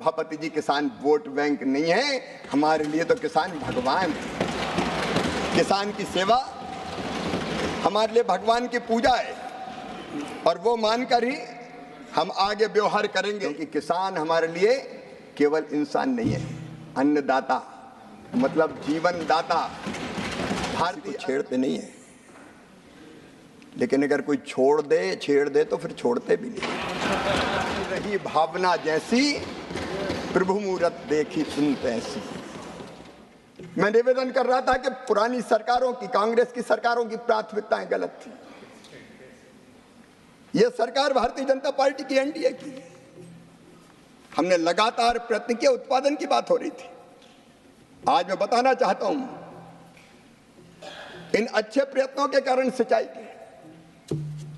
सभापति जी, किसान vote bank नहीं है, हमारे लिए तो किसान भगवान है। किसान की सेवा हमारे लिए भगवान की पूजा है और वो मानकर ही हम आगे व्यवहार करेंगे, क्योंकि किसान हमारे लिए केवल इंसान नहीं है, अन्नदाता मतलब जीवन दाता। भारतीय छेड़ते नहीं है, लेकिन अगर कोई छेड़ दे तो फिर छोड़ते भी नहीं। रही भावना जैसी प्रभु मूरत देखी सुनते ऐसी। मैं निवेदन कर रहा था कि पुरानी सरकारों की, कांग्रेस की सरकारों की प्राथमिकताएं गलत थी। यह सरकार भारतीय जनता पार्टी की, एनडीए की। हमने लगातार प्रयत्न किया, उत्पादन की बात हो रही थी। आज मैं बताना चाहता हूं, इन अच्छे प्रयत्नों के कारण सिंचाई की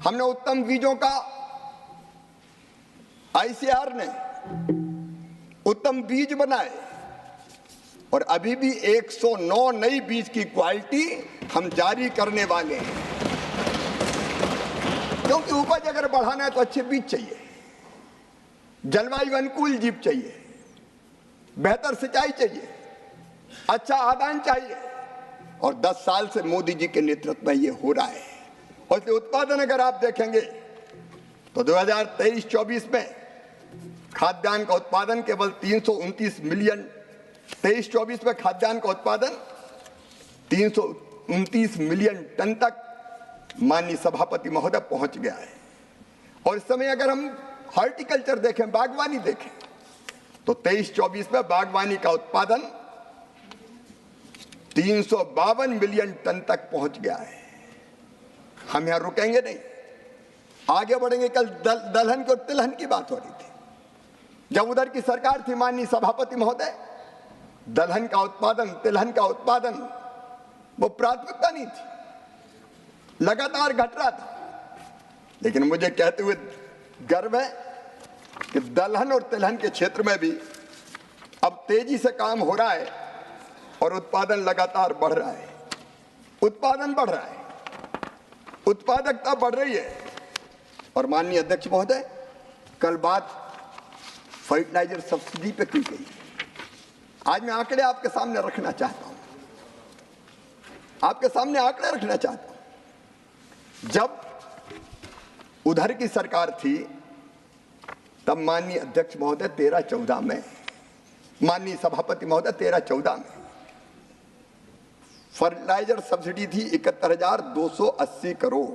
हमने उत्तम बीजों का, आईसीआर ने उत्तम बीज बनाए और अभी भी 109 नई बीज की क्वालिटी हम जारी करने वाले हैं, क्योंकि उपज अगर बढ़ाना है तो अच्छे बीज चाहिए, जलवायु अनुकूल जीव चाहिए, बेहतर सिंचाई चाहिए, अच्छा आदान चाहिए। और 10 साल से मोदी जी के नेतृत्व में ये हो रहा है। और इसलिए उत्पादन अगर आप देखेंगे तो 2023-24 में खाद्यान्न का उत्पादन केवल 329 मिलियन, 23-24 में खाद्यान्न का उत्पादन 329 मिलियन टन तक माननीय सभापति महोदय पहुंच गया है। और इस समय अगर हम हॉर्टिकल्चर देखें, बागवानी देखें, तो 23-24 में बागवानी का उत्पादन 352 मिलियन टन तक पहुंच गया है। हम यहां रुकेंगे नहीं, आगे बढ़ेंगे। कल दलहन और तिलहन की बात हो रही थी। जब उधर की सरकार थी माननीय सभापति महोदय, दलहन का उत्पादन, तिलहन का उत्पादन वो प्राथमिकता नहीं थी, लगातार घट रहा था। लेकिन मुझे कहते हुए गर्व है कि दलहन और तिलहन के क्षेत्र में भी अब तेजी से काम हो रहा है और उत्पादन लगातार बढ़ रहा है। उत्पादन बढ़ रहा है, उत्पादकता बढ़ रही है। और माननीय अध्यक्ष महोदय, कल बात फर्टिलाइजर सब्सिडी पे की गई। आज मैं आंकड़े आपके सामने रखना चाहता हूं, आपके सामने आंकड़े रखना चाहता हूं। जब उधर की सरकार थी तब माननीय अध्यक्ष महोदय 13-14 में, माननीय सभापति महोदय 13-14 में फर्टिलाइजर सब्सिडी थी 71,280 करोड़।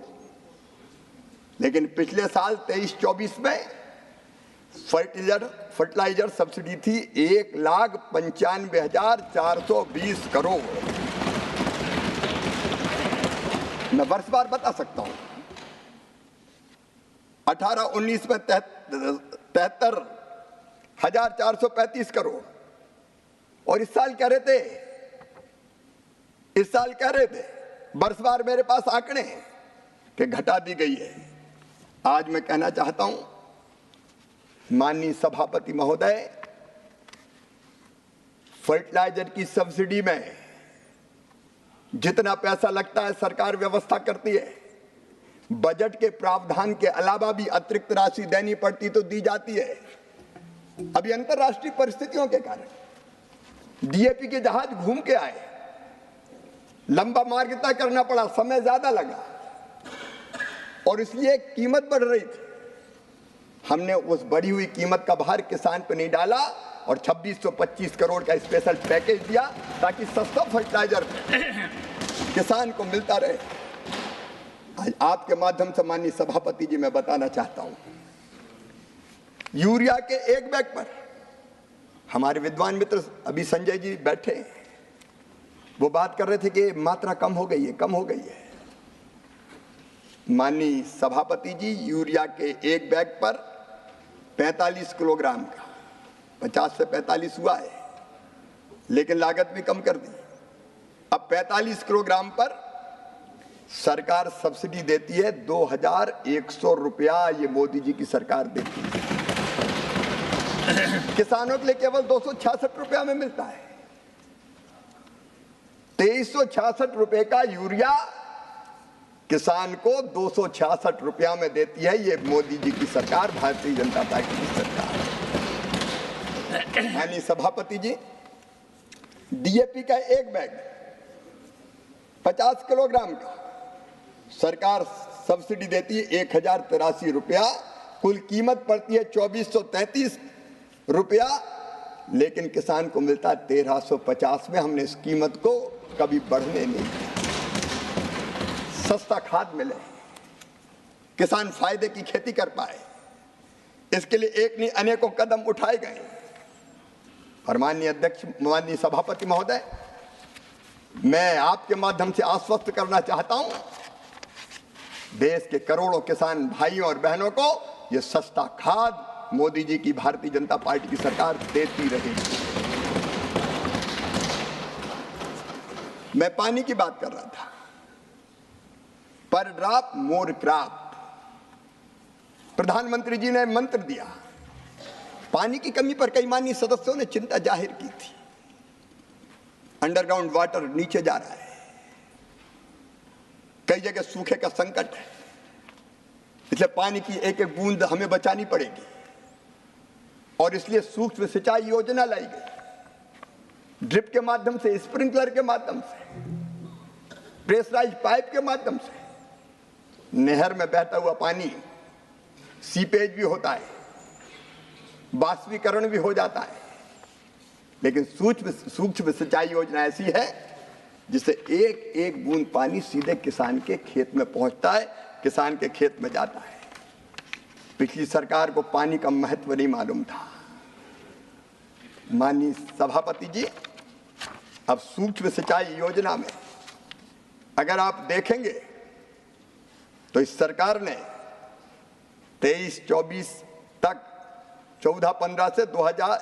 लेकिन पिछले साल 23-24 में फर्टिलाइजर सब्सिडी थी 1,95,420 करोड़। मैं वर्षवार बता सकता हूं। 18-19 में 73,435 करोड़। और इस साल कह रहे थे, वर्षवार मेरे पास आंकड़े हैं कि घटा दी गई है। आज मैं कहना चाहता हूं, माननीय सभापति महोदय, फर्टिलाइजर की सब्सिडी में जितना पैसा लगता है सरकार व्यवस्था करती है। बजट के प्रावधान के अलावा भी अतिरिक्त राशि देनी पड़ती तो दी जाती है। अभी अंतर्राष्ट्रीय परिस्थितियों के कारण डीएपी के जहाज घूम के आए, लंबा मार्ग तय करना पड़ा, समय ज्यादा लगा और इसलिए कीमत बढ़ रही थी। हमने उस बढ़ी हुई कीमत का भार किसान पर नहीं डाला और 2625 करोड़ का स्पेशल पैकेज दिया ताकि सस्ता फर्टिलाइजर किसान को मिलता रहे। आज आपके माध्यम से माननीय सभापति जी मैं बताना चाहता हूं, यूरिया के एक बैग पर हमारे विद्वान मित्र अभी संजय जी बैठे, वो बात कर रहे थे कि मात्रा कम हो गई है। माननीय सभापति जी, यूरिया के एक बैग पर 45 किलोग्राम का, 50 से 45 हुआ है, लेकिन लागत भी कम कर दी। अब 45 किलोग्राम पर सरकार सब्सिडी देती है 2,100 रुपया। ये मोदी जी की सरकार देती है। किसानों के लिए केवल 266 रुपया में मिलता है। 2366 रुपए का यूरिया किसान को 266 रुपया में देती है। ये मोदी जी की सरकार, भारतीय जनता पार्टी की सरकार। माननीय सभापति जी, डीएपी का एक बैग 50 किलोग्राम का सरकार सब्सिडी देती है 1083 रुपया, कुल कीमत पड़ती है 2433 रुपया, लेकिन किसान को मिलता है 1350 में। हमने इस कीमत को कभी बढ़ने नहीं दिया। सस्ता खाद मिले, किसान फायदे की खेती कर पाए, इसके लिए एक नहीं अनेकों कदम उठाए गए। और माननीय अध्यक्ष, माननीय सभापति महोदय, मैं आपके माध्यम से आश्वस्त करना चाहता हूं, देश के करोड़ों किसान भाइयों और बहनों को यह सस्ता खाद मोदी जी की भारतीय जनता पार्टी की सरकार देती रहेगी। मैं पानी की बात कर रहा था, पर ड्रॉप मोर क्रॉप। प्रधानमंत्री जी ने मंत्र दिया, पानी की कमी पर कई माननीय सदस्यों ने चिंता जाहिर की थी। अंडरग्राउंड वाटर नीचे जा रहा है, कई जगह सूखे का संकट है, इसलिए पानी की एक एक बूंद हमें बचानी पड़ेगी और इसलिए सूक्ष्म सिंचाई योजना लाई गई। ड्रिप के माध्यम से, स्प्रिंकलर के माध्यम से, प्रेशराइज पाइप के माध्यम से नहर में बहता हुआ पानी सीपेज भी होता है, बाष्पीकरण भी हो जाता है, लेकिन सूक्ष्म सिंचाई योजना ऐसी है जिससे एक एक बूंद पानी सीधे किसान के खेत में पहुंचता है, किसान के खेत में जाता है। पिछली सरकार को पानी का महत्व नहीं मालूम था। माननीय सभापति जी, अब सूक्ष्म सिंचाई योजना में अगर आप देखेंगे तो इस सरकार ने 23-24 तक 14-15 से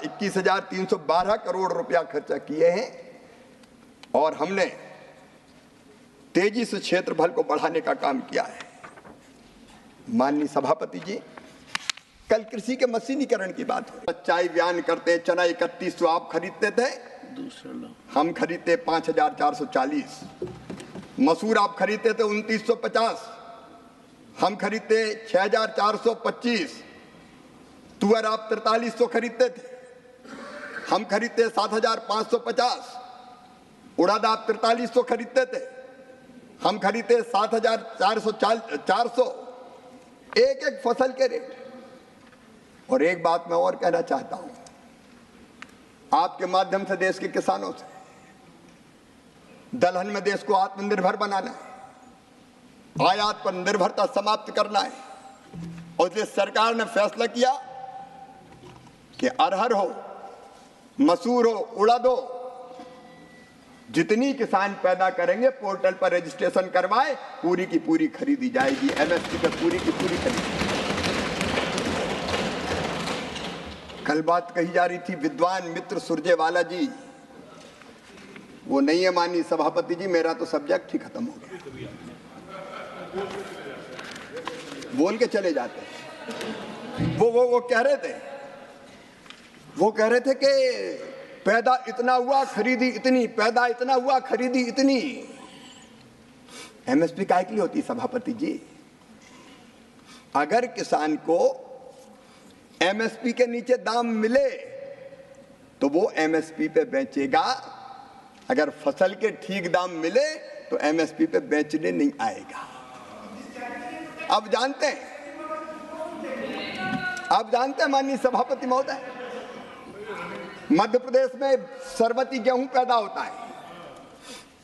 21,312 करोड़ रुपया खर्चा किए हैं और हमने तेजी से क्षेत्रफल को बढ़ाने का काम किया है। माननीय सभापति जी, कल कृषि के मशीनीकरण की बात हुई। चाय बयान करते, चना 3100 आप खरीदते थे, हम खरीदते 5,440। मसूर आप खरीदते थे 2,950, हम खरीदते 6,425। तुअर आप 4,300 खरीदते थे, हम खरीदते 7,550। उड़द आप 4,300 खरीदते थे, हम खरीदते 7,400। एक एक फसल के रेट। और एक बात मैं और कहना चाहता हूं, आपके माध्यम से देश के किसानों से, दलहन में देश को आत्मनिर्भर बनाना है, आयात पर निर्भरता समाप्त करना है। और इसलिए सरकार ने फैसला किया कि अरहर हो, मसूर हो, उड़द हो, जितनी किसान पैदा करेंगे पोर्टल पर रजिस्ट्रेशन करवाए, पूरी की पूरी खरीदी जाएगी। एमएसपी पर पूरी की पूरी खरीदी। कल बात कही जा रही थी विद्वान मित्र सुरजेवाला जी, वो नहीं है माननीय सभापति जी, मेरा तो सब्जेक्ट ही खत्म हो गया, बोल के चले जाते हैं। वो कह रहे थे कि पैदा इतना हुआ खरीदी इतनी, पैदा इतना हुआ खरीदी इतनी। एमएसपी काहे के लिए होती सभापति जी? अगर किसान को एमएसपी के नीचे दाम मिले तो वो एमएसपी पे बेचेगा, अगर फसल के ठीक दाम मिले तो एमएसपी पे बेचने नहीं आएगा। अब जानते हैं माननीय सभापति महोदय, मध्य प्रदेश में सरबती गेहूं पैदा होता है।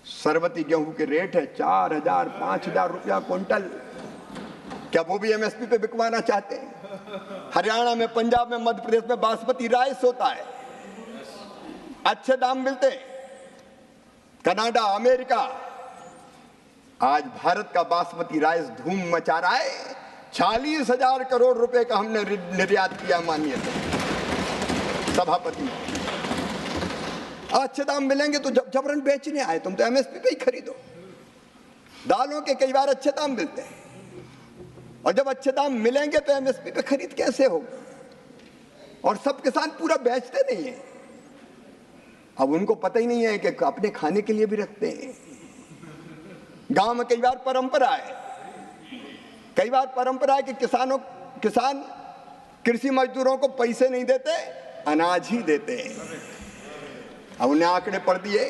सरबती गेहूं के रेट है 4,000-5,000 रुपया क्विंटल। क्या वो भी एमएसपी पे बिकवाना चाहते हैं? हरियाणा में, पंजाब में, मध्य प्रदेश में बासमती राइस होता है, अच्छे दाम मिलते हैं। कनाडा, अमेरिका, आज भारत का बासमती राइस धूम मचा रहा है। 40,000 करोड़ रुपए का हमने निर्यात किया माननीय सभापति। अच्छे दाम मिलेंगे तो जबरन बेचने आए, तुम तो एमएसपी पे ही खरीदो। दालों के कई बार अच्छे दाम मिलते हैं, और जब अच्छे दाम मिलेंगे तो एमएसपी पे खरीद कैसे होगा? और सब किसान पूरा बेचते नहीं है। अब उनको पता ही नहीं है कि अपने खाने के लिए भी रखते हैं। गांव में कई बार परंपरा है कि किसान कृषि मजदूरों को पैसे नहीं देते, अनाज ही देते हैं। अब उन्हें आंकड़े पढ़ दिए,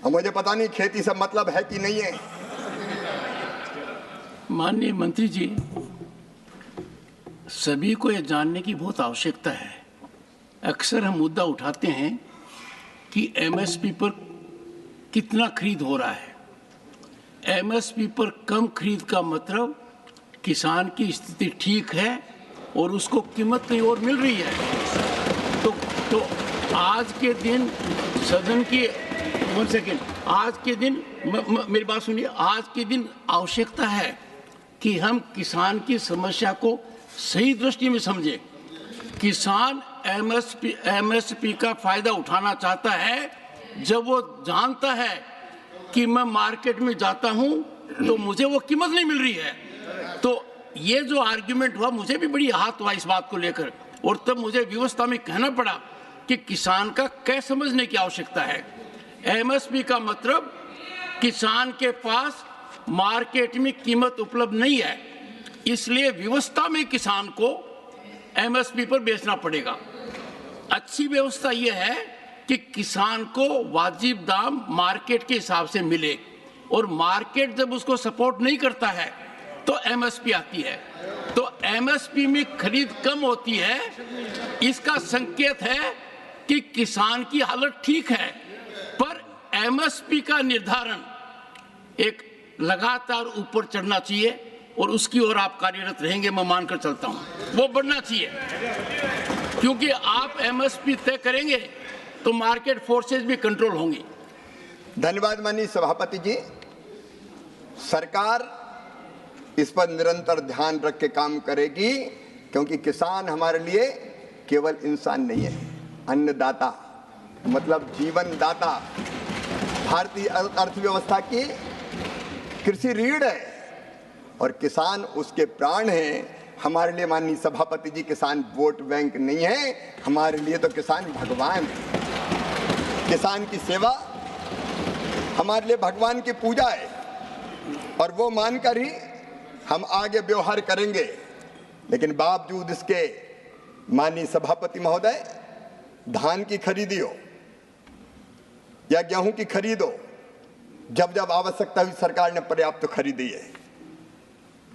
अब मुझे पता नहीं खेती से मतलब है कि नहीं है। माननीय मंत्री जी, सभी को यह जानने की बहुत आवश्यकता है। अक्सर हम मुद्दा उठाते हैं कि एमएसपी पर कितना खरीद हो रहा है। एमएसपी पर कम खरीद का मतलब किसान की स्थिति ठीक है और उसको कीमत कहीं और मिल रही है। तो आज के दिन सदन की आज के दिन मेरी बात सुनिए, आज के दिन आवश्यकता है कि हम किसान की समस्या को सही दृष्टि में समझें। किसान एमएसपी का फायदा उठाना चाहता है जब वो जानता है कि मैं मार्केट में जाता हूं तो मुझे वो कीमत नहीं मिल रही है। तो ये जो आर्ग्यूमेंट हुआ, मुझे भी बड़ी आहत हुआ इस बात को लेकर, और तब मुझे व्यवस्था में कहना पड़ा कि किसान का क्या समझने की आवश्यकता है। एमएसपी का मतलब किसान के पास मार्केट में कीमत उपलब्ध नहीं है, इसलिए व्यवस्था में किसान को एमएसपी पर बेचना पड़ेगा। अच्छी व्यवस्था यह है कि किसान को वाजिब दाम मार्केट के हिसाब से मिले, और मार्केट जब उसको सपोर्ट नहीं करता है तो एमएसपी आती है। तो एमएसपी में खरीद कम होती है, इसका संकेत है कि किसान की हालत ठीक है। पर एमएसपी का निर्धारण एक लगातार ऊपर चढ़ना चाहिए और उसकी ओर आप कार्यरत रहेंगे, मैं मानकर चलता हूं। वो बढ़ना चाहिए, क्योंकि आप एमएसपी तय करेंगे तो मार्केट फोर्सेस भी कंट्रोल होंगी। धन्यवाद माननीय सभापति जी। सरकार इस पर निरंतर ध्यान रख के काम करेगी, क्योंकि किसान हमारे लिए केवल इंसान नहीं है, अन्नदाता मतलब जीवन दाता। भारतीय अर्थव्यवस्था की कृषि रीढ़ है और किसान उसके प्राण हैं। हमारे लिए माननीय सभापति जी किसान वोट बैंक नहीं है, हमारे लिए तो किसान भगवान है। किसान की सेवा हमारे लिए भगवान की पूजा है, और वो मानकर ही हम आगे व्यवहार करेंगे। लेकिन बावजूद इसके माननीय सभापति महोदय, धान की खरीदी हो या गेहूं की खरीद हो, जब जब आवश्यकता हुई सरकार ने पर्याप्त तो खरीदी है।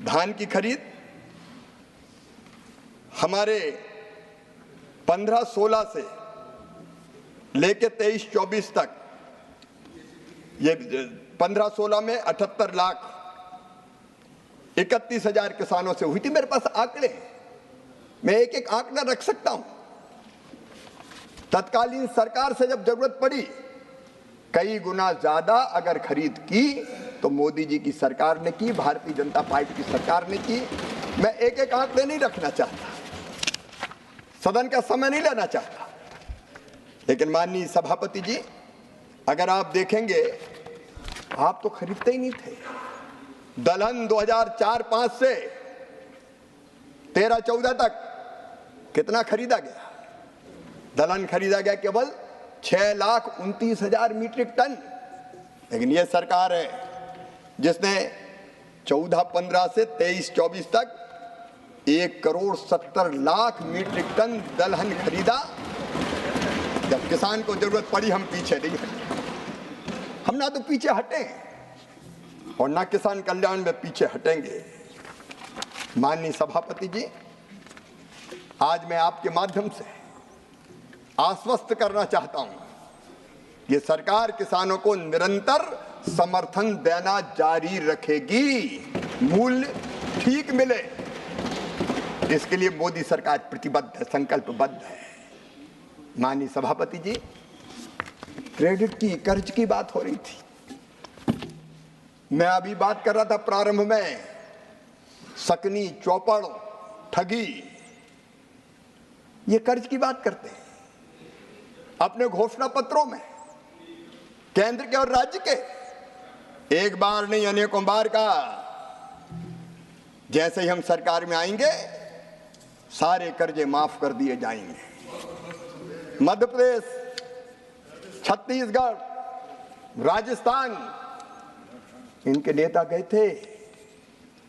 धान की खरीद हमारे 15-16 से लेके 23-24 तक, ये 15-16 में 78 लाख 31 हजार किसानों से हुई थी। मेरे पास आंकड़े, मैं एक एक आंकड़ा रख सकता हूं। तत्कालीन सरकार से जब जरूरत पड़ी, कई गुना ज्यादा अगर खरीद की तो मोदी जी की सरकार ने की, भारतीय जनता पार्टी की सरकार ने की। मैं एक एक आंकड़े नहीं रखना चाहता, सदन का समय नहीं लेना चाहता, लेकिन माननीय सभापति जी, अगर आप देखेंगे, आप तो खरीदते ही नहीं थे। दलहन 2004-05 से 13-14 तक कितना खरीदा गया? दलहन खरीदा गया केवल 6,29,000 मीट्रिक टन। लेकिन यह सरकार है जिसने 14-15 से 23-24 तक 1,70,00,000 मीट्रिक टन दलहन खरीदा। जब किसान को जरूरत पड़ी, हम पीछे नहीं हटे। हम ना तो पीछे हटे और ना किसान कल्याण में पीछे हटेंगे। माननीय सभापति जी, आज मैं आपके माध्यम से आश्वस्त करना चाहता हूं, ये सरकार किसानों को निरंतर समर्थन देना जारी रखेगी, मूल्य ठीक मिले, इसके लिए मोदी सरकार प्रतिबद्ध है, संकल्पबद्ध है। माननीय सभापति जी, क्रेडिट की, कर्ज की बात हो रही थी। मैं अभी बात कर रहा था प्रारंभ में, सकनी, चौपड़, ठगी, ये कर्ज की बात करते हैं अपने घोषणा पत्रों में, केंद्र के और राज्य के। एक बार नहीं, अनेकों बार का। जैसे ही हम सरकार में आएंगे, सारे कर्जे माफ कर दिए जाएंगे। मध्य प्रदेश, छत्तीसगढ़, राजस्थान, इनके नेता गए थे,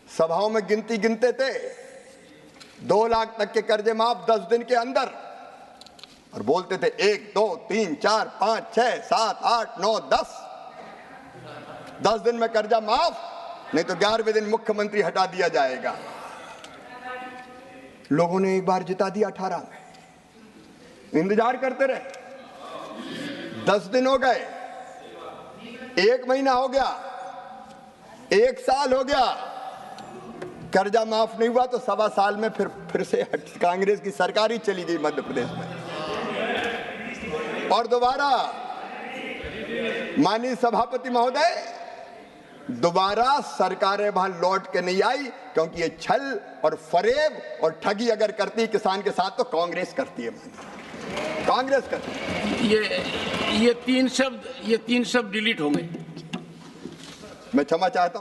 सभाओं में गिनती गिनते थे, 2 लाख तक के कर्जे माफ 10 दिन के अंदर। और बोलते थे 1 2 3 4 5 6 7 8 9 10 दिन में कर्जा माफ, नहीं तो 11वें दिन मुख्यमंत्री हटा दिया जाएगा। लोगों ने एक बार जिता दिया 18 में, इंतजार करते रहे। 10 दिन हो गए, 1 महीना हो गया, 1 साल हो गया, कर्जा माफ नहीं हुआ। तो 1.25 साल में फिर से कांग्रेस की सरकार ही चली गई मध्य प्रदेश में, और दोबारा माननीय सभापति महोदय, दोबारा सरकारें वहां लौट के नहीं आई, क्योंकि ये छल और फरेब और ठगी अगर करती किसान के साथ तो कांग्रेस करती है, कांग्रेस करती है। ये तीन शब्द डिलीट होंगे। मैं क्षमा चाहता हूं।